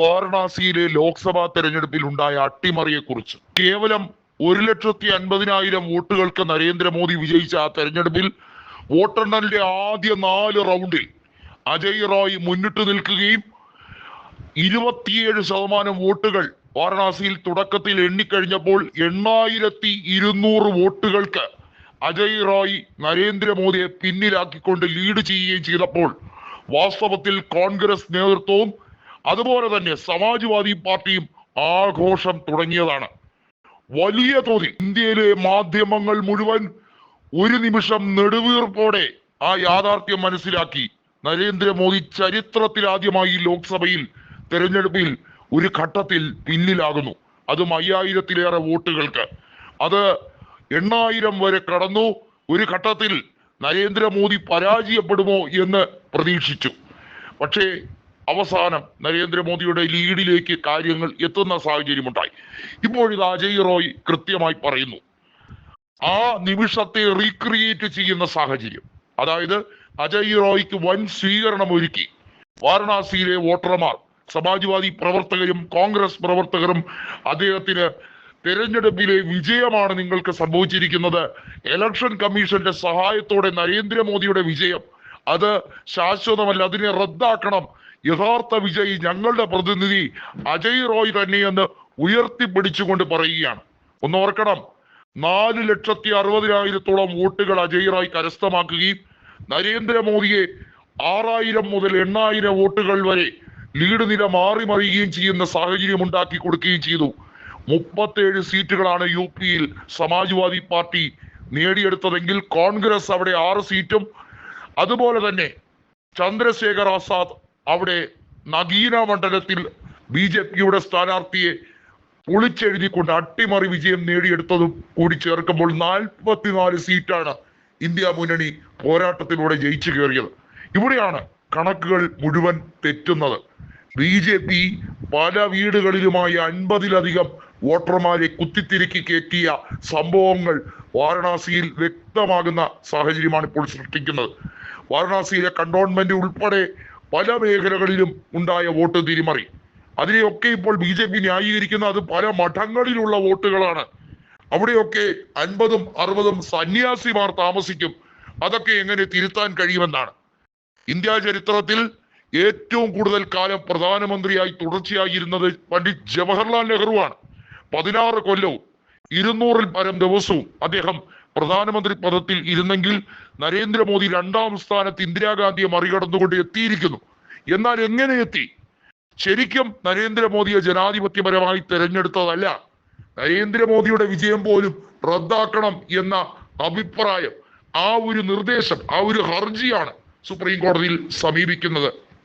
വാരണാസിയിലെ ലോക്സഭാ തെരഞ്ഞെടുപ്പിൽ ഉണ്ടായ അട്ടിമറിയെക്കുറിച്ച്. കേവലം 1,50,000 വോട്ടുകൾക്ക് നരേന്ദ്രമോദി വിജയിച്ച ആ തെരഞ്ഞെടുപ്പിൽ വോട്ടെണ്ണലിന്റെ ആദ്യ 4 റൗണ്ടിൽ അജയ് റായ് മുന്നിട്ട് നിൽക്കുകയും 27% വോട്ടുകൾ വാരണാസിയിൽ തുടക്കത്തിൽ എണ്ണിക്കഴിഞ്ഞപ്പോൾ 8,200 വോട്ടുകൾക്ക് അജയ് റായ് നരേന്ദ്രമോദിയെ പിന്നിലാക്കിക്കൊണ്ട് ലീഡ് ചെയ്യുകയും ചെയ്തപ്പോൾ വാസ്തവത്തിൽ കോൺഗ്രസ് നേതൃത്വവും അതുപോലെ തന്നെ സമാജ്വാദി പാർട്ടിയും ആഘോഷം തുടങ്ങിയതാണ്. വലിയ തോതിൽ ഇന്ത്യയിലെ മാധ്യമങ്ങൾ മുഴുവൻ ഒരു നിമിഷം നെടുവീർപ്പോടെ ആ യാഥാർത്ഥ്യം മനസ്സിലാക്കി. നരേന്ദ്രമോദി ചരിത്രത്തിൽ ആദ്യമായി ലോക്സഭയിൽ തെരഞ്ഞെടുപ്പിൽ ഒരു ഘട്ടത്തിൽ പിന്നിലാകുന്നു, അതും 5,000-ലേറെ വോട്ടുകൾക്ക്. അത് 8,000 വരെ കടന്നു. ഒരു ഘട്ടത്തിൽ നരേന്ദ്രമോദി പരാജയപ്പെടുമോ എന്ന് പ്രതീക്ഷിച്ചു. പക്ഷേ അവസാനം നരേന്ദ്രമോദിയുടെ ലീഡിലേക്ക് കാര്യങ്ങൾ എത്തുന്ന സാഹചര്യമുണ്ടായി. ഇപ്പോഴിത് അജയ് റോയ് കൃത്യമായി പറയുന്നു. ആ നിമിഷത്തെ റീക്രിയേറ്റ് ചെയ്യുന്ന സാഹചര്യം, അതായത് അജയ് റോയ്ക്ക് വൻ സ്വീകരണം ഒരുക്കി വാരണാസിയിലെ വോട്ടർമാർ, സമാജ്വാദി പ്രവർത്തകരും കോൺഗ്രസ് പ്രവർത്തകരും അദ്ദേഹത്തിന് തെരഞ്ഞെടുപ്പിലെ വിജയമാണ് നിങ്ങൾക്ക് സംഭവിച്ചിരിക്കുന്നത്, ഇലക്ഷൻ കമ്മീഷന്റെ സഹായത്തോടെ നരേന്ദ്രമോദിയുടെ വിജയം അത് ശാശ്വതമല്ല, അതിനെ റദ്ദാക്കണം, യഥാർത്ഥ വിജയി ഞങ്ങളുടെ പ്രതിനിധി അജയ് റോയ് തന്നെയെന്ന് ഉയർത്തിപ്പിടിച്ചുകൊണ്ട് പറയുകയാണ്. ഒന്നോർക്കണം, 4,60,000-ഓളം വോട്ടുകൾ അജയ് റായ് കരസ്ഥമാക്കുകയും നരേന്ദ്രമോദിയെ 6,000 മുതൽ 8,000 വോട്ടുകൾ വരെ ലീഡ് നില മാറി മറിയുകയും ചെയ്യുന്ന സാഹചര്യം ഉണ്ടാക്കി കൊടുക്കുകയും ചെയ്തു. 37 സീറ്റുകളാണ് UP-യിൽ സമാജ്വാദി പാർട്ടി നേടിയെടുത്തതെങ്കിൽ കോൺഗ്രസ് അവിടെ 6 സീറ്റും, അതുപോലെ തന്നെ ചന്ദ്രശേഖർ ആസാദ് അവിടെ നഗീന മണ്ഡലത്തിൽ BJP-യുടെ സ്ഥാനാർത്ഥിയെ പൊളിച്ചെഴുതിക്കൊണ്ട് അട്ടിമറി വിജയം നേടിയെടുത്തതും കൂടി ചേർക്കുമ്പോൾ 44 സീറ്റാണ് ഇന്ത്യ മുന്നണി പോരാട്ടത്തിലൂടെ ജയിച്ചു കയറിയത്. ഇവിടെയാണ് കണക്കുകൾ മുഴുവൻ തെറ്റുന്നത്. BJP പല വീടുകളിലുമായി 50-ലധികം വോട്ടർമാരെ കുത്തിത്തിരുക്കി കയറ്റിയ സംഭവങ്ങൾ വാരണാസിയിൽ വ്യക്തമാകുന്ന സാഹചര്യമാണ് ഇപ്പോൾ സൃഷ്ടിക്കുന്നത്. വാരണാസിയിലെ കണ്ടോൺമെന്റ് ഉൾപ്പെടെ പല മേഖലകളിലും ഉണ്ടായ വോട്ട് തിരിമറി, അതിനെയൊക്കെ ഇപ്പോൾ BJP ന്യായീകരിക്കുന്ന അത് പല മഠങ്ങളിലുള്ള വോട്ടുകളാണ്. അവിടെയൊക്കെ 50-ഉം 60-ഉം സന്യാസിമാർ താമസിക്കും, അതൊക്കെ എങ്ങനെ തിരുത്താൻ കഴിയുമെന്നാണ്. ഇന്ത്യ ചരിത്രത്തിൽ ഏറ്റവും കൂടുതൽ കാലം പ്രധാനമന്ത്രിയായി തുടർച്ചയായിരുന്നത് പണ്ഡിറ്റ് ജവഹർലാൽ നെഹ്റുവാണ്. 16 കൊല്ലവും 200-ൽ പരം ദിവസവും അദ്ദേഹം പ്രധാനമന്ത്രി പദത്തിൽ ഇരുന്നെങ്കിൽ നരേന്ദ്രമോദി 2ാം സ്ഥാനത്ത് ഇന്ദിരാഗാന്ധിയെ മറികടന്നുകൊണ്ട് എത്തിയിരിക്കുന്നു. എന്നാൽ എങ്ങനെ എത്തി? ശരിക്കും നരേന്ദ്രമോദിയെ ജനാധിപത്യപരമായി തെരഞ്ഞെടുത്തതല്ല. നരേന്ദ്രമോദിയുടെ വിജയം പോലും റദ്ദാക്കണം എന്ന അഭിപ്രായം, ആ ഒരു നിർദ്ദേശം, ആ ഒരു ഹർജിയാണ് സുപ്രീം കോടതിയിൽ സമീപിക്കുന്നത്.